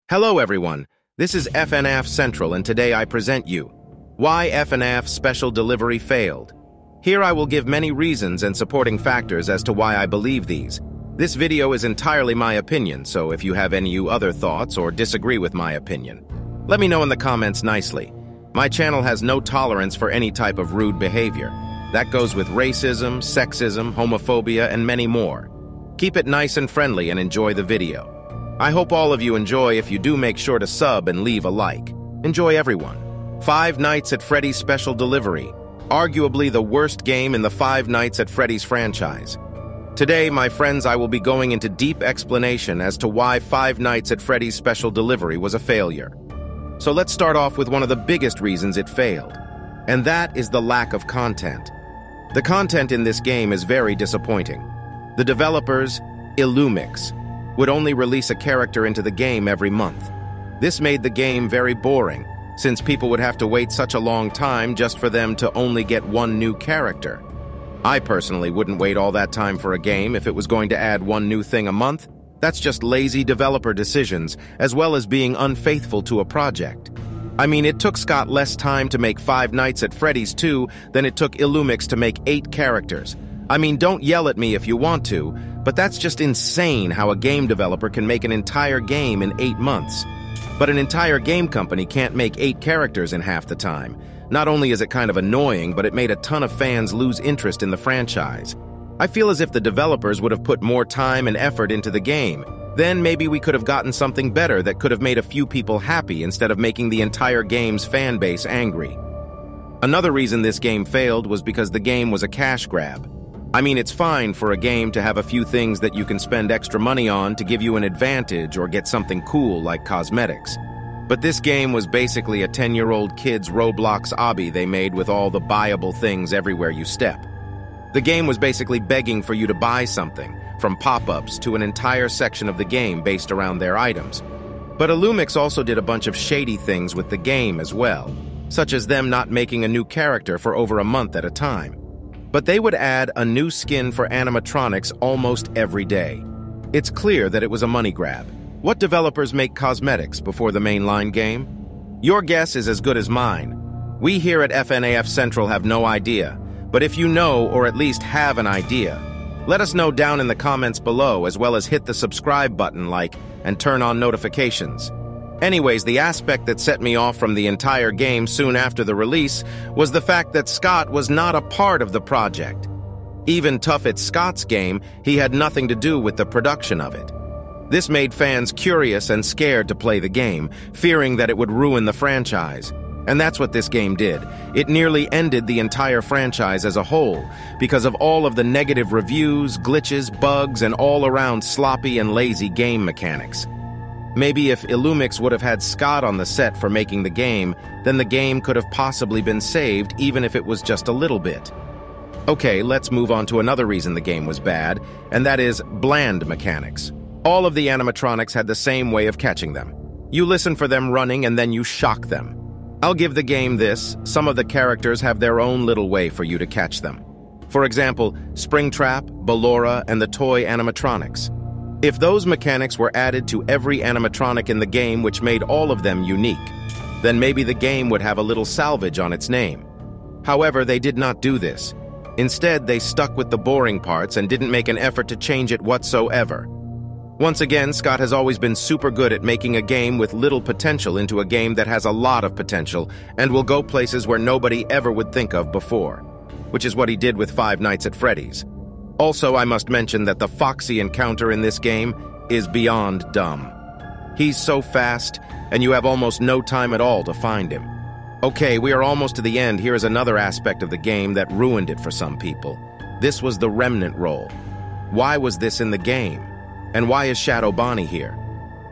Hello everyone, this is FNAF Central and today I present you why FNAF Special Delivery failed. Here I will give many reasons and supporting factors as to why I believe these. This video is entirely my opinion, so if you have any other thoughts or disagree with my opinion, let me know in the comments nicely. My channel has no tolerance for any type of rude behavior. That goes with racism, sexism, homophobia, and many more. Keep it nice and friendly and enjoy the video. I hope all of you enjoy. If you do, make sure to sub and leave a like. Enjoy everyone. Five Nights at Freddy's Special Delivery, arguably the worst game in the Five Nights at Freddy's franchise. Today, my friends, I will be going into deep explanation as to why Five Nights at Freddy's Special Delivery was a failure. So let's start off with one of the biggest reasons it failed, and that is the lack of content. The content in this game is very disappointing. The developers, Illumix, would only release a character into the game every month. This made the game very boring, since people would have to wait such a long time just for them to only get one new character. I personally wouldn't wait all that time for a game if it was going to add one new thing a month. That's just lazy developer decisions, as well as being unfaithful to a project. I mean, it took Scott less time to make Five Nights at Freddy's 2 than it took Illumix to make 8 characters. I mean, don't yell at me if you want to, but that's just insane how a game developer can make an entire game in 8 months. But an entire game company can't make 8 characters in half the time. Not only is it kind of annoying, but it made a ton of fans lose interest in the franchise. I feel as if the developers would have put more time and effort into the game. Then maybe we could have gotten something better that could have made a few people happy instead of making the entire game's fan base angry. Another reason this game failed was because the game was a cash grab. I mean, it's fine for a game to have a few things that you can spend extra money on to give you an advantage or get something cool like cosmetics. But this game was basically a 10-year-old kid's Roblox obby they made with all the buyable things everywhere you step. The game was basically begging for you to buy something, from pop-ups to an entire section of the game based around their items. But Illumix also did a bunch of shady things with the game as well, such as them not making a new character for over a month at a time. But they would add a new skin for animatronics almost every day. It's clear that it was a money grab. What developers make cosmetics before the mainline game? Your guess is as good as mine. We here at FNAF Central have no idea, but if you know or at least have an idea, let us know down in the comments below, as well as hit the subscribe button, and turn on notifications. Anyways, the aspect that set me off from the entire game soon after the release was the fact that Scott was not a part of the project. Even tough at Scott's game, he had nothing to do with the production of it. This made fans curious and scared to play the game, fearing that it would ruin the franchise. And that's what this game did. It nearly ended the entire franchise as a whole, because of all of the negative reviews, glitches, bugs, and all-around sloppy and lazy game mechanics. Maybe if Illumix would have had Scott on the set for making the game, then the game could have possibly been saved, even if it was just a little bit. Okay, let's move on to another reason the game was bad, and that is bland mechanics. All of the animatronics had the same way of catching them. You listen for them running and then you shock them. I'll give the game this: some of the characters have their own little way for you to catch them. For example, Springtrap, Ballora, and the toy animatronics. If those mechanics were added to every animatronic in the game, which made all of them unique, then maybe the game would have a little Salvage on its name. However, they did not do this. Instead, they stuck with the boring parts and didn't make an effort to change it whatsoever. Once again, Scott has always been super good at making a game with little potential into a game that has a lot of potential and will go places where nobody ever would think of before, which is what he did with Five Nights at Freddy's. Also, I must mention that the Foxy encounter in this game is beyond dumb. He's so fast, and you have almost no time at all to find him. Okay, we are almost to the end. Here is another aspect of the game that ruined it for some people. This was the Remnant role. Why was this in the game? And why is Shadow Bonnie here?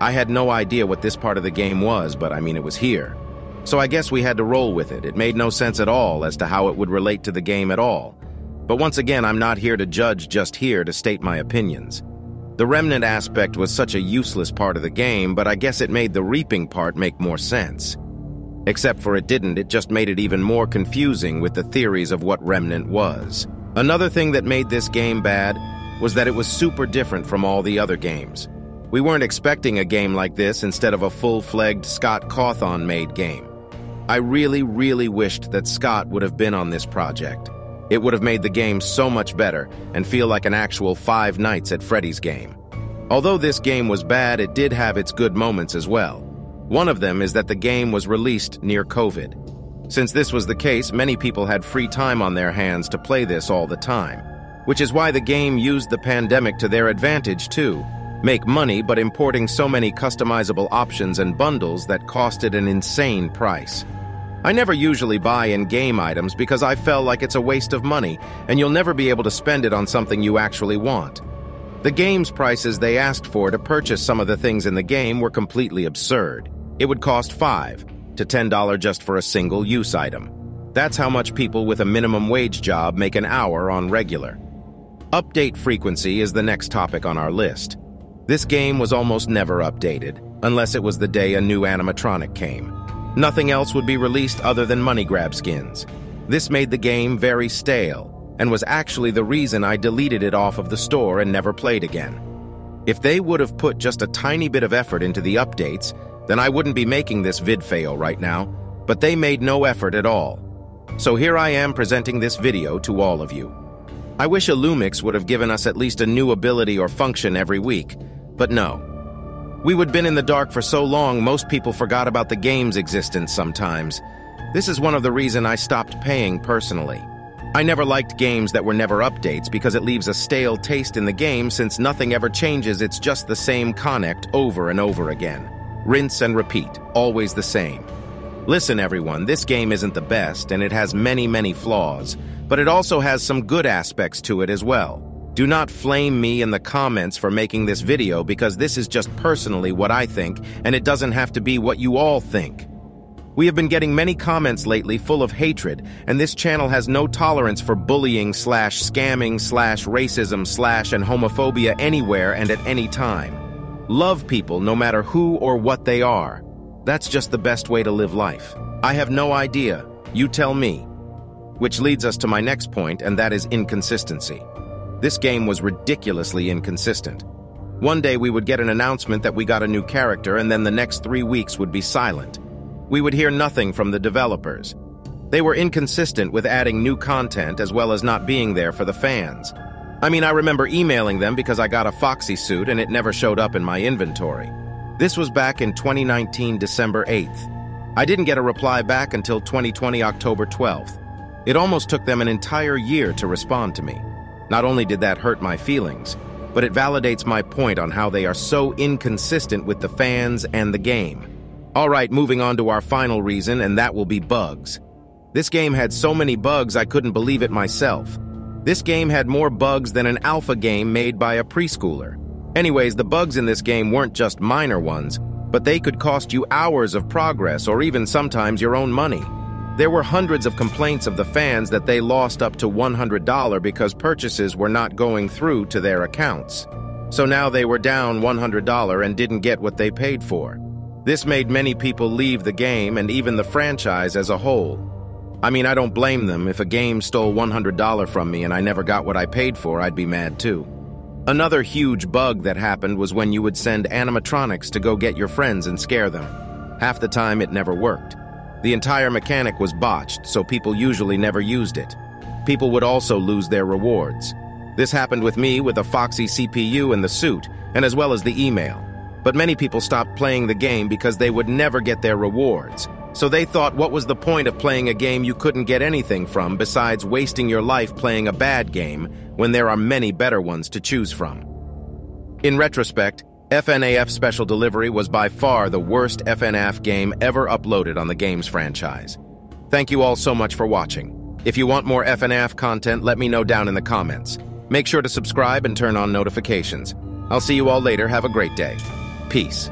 I had no idea what this part of the game was, but I mean, it was here. So I guess we had to roll with it. It made no sense at all as to how it would relate to the game at all. But once again, I'm not here to judge, just here to state my opinions. The Remnant aspect was such a useless part of the game, but I guess it made the reaping part make more sense. Except for it didn't, it just made it even more confusing with the theories of what Remnant was. Another thing that made this game bad was that it was super different from all the other games. We weren't expecting a game like this instead of a full-fledged Scott Cawthon-made game. I really, really wished that Scott would have been on this project. It would have made the game so much better and feel like an actual Five Nights at Freddy's game. Although this game was bad, it did have its good moments as well. One of them is that the game was released near COVID. Since this was the case, many people had free time on their hands to play this all the time, which is why the game used the pandemic to their advantage too. Make money, but importing so many customizable options and bundles that costed an insane price. I never usually buy in-game items because I felt like it's a waste of money, and you'll never be able to spend it on something you actually want. The game's prices they asked for to purchase some of the things in the game were completely absurd. It would cost $5 to $10 just for a single-use item. That's how much people with a minimum wage job make an hour on regular. Update frequency is the next topic on our list. This game was almost never updated, unless it was the day a new animatronic came. Nothing else would be released other than money grab skins. This made the game very stale, and was actually the reason I deleted it off of the store and never played again. If they would have put just a tiny bit of effort into the updates, then I wouldn't be making this vid fail right now, but they made no effort at all. So here I am presenting this video to all of you. I wish Illumix would have given us at least a new ability or function every week, but no. We would been in the dark for so long, most people forgot about the game's existence sometimes. This is one of the reasons I stopped paying personally. I never liked games that were never updates because it leaves a stale taste in the game since nothing ever changes, it's just the same connect over and over again. Rinse and repeat, always the same. Listen everyone, this game isn't the best and it has many, many flaws, but it also has some good aspects to it as well. Do not flame me in the comments for making this video because this is just personally what I think and it doesn't have to be what you all think. We have been getting many comments lately full of hatred, and this channel has no tolerance for bullying / scamming / racism / and homophobia anywhere and at any time. Love people no matter who or what they are. That's just the best way to live life. I have no idea. You tell me. Which leads us to my next point, and that is inconsistency. This game was ridiculously inconsistent. One day we would get an announcement that we got a new character, and then the next 3 weeks would be silent. We would hear nothing from the developers. They were inconsistent with adding new content as well as not being there for the fans. I mean, I remember emailing them because I got a Foxy suit and it never showed up in my inventory. This was back in 2019, December 8th. I didn't get a reply back until 2020, October 12th. It almost took them an entire year to respond to me. Not only did that hurt my feelings, but it validates my point on how they are so inconsistent with the fans and the game. Alright, moving on to our final reason, and that will be bugs. This game had so many bugs I couldn't believe it myself. This game had more bugs than an alpha game made by a preschooler. Anyways, the bugs in this game weren't just minor ones, but they could cost you hours of progress or even sometimes your own money. There were hundreds of complaints of the fans that they lost up to $100 because purchases were not going through to their accounts. So now they were down $100 and didn't get what they paid for. This made many people leave the game and even the franchise as a whole. I mean, I don't blame them. If a game stole $100 from me and I never got what I paid for, I'd be mad too. Another huge bug that happened was when you would send animatronics to go get your friends and scare them. Half the time, it never worked. The entire mechanic was botched, so people usually never used it. People would also lose their rewards. This happened with me with a Foxy CPU and the suit, and as well as the email. But many people stopped playing the game because they would never get their rewards. So they thought, what was the point of playing a game you couldn't get anything from besides wasting your life playing a bad game when there are many better ones to choose from? In retrospect, FNAF Special Delivery was by far the worst FNAF game ever uploaded on the game's franchise. Thank you all so much for watching. If you want more FNAF content, let me know down in the comments. Make sure to subscribe and turn on notifications. I'll see you all later. Have a great day. Peace.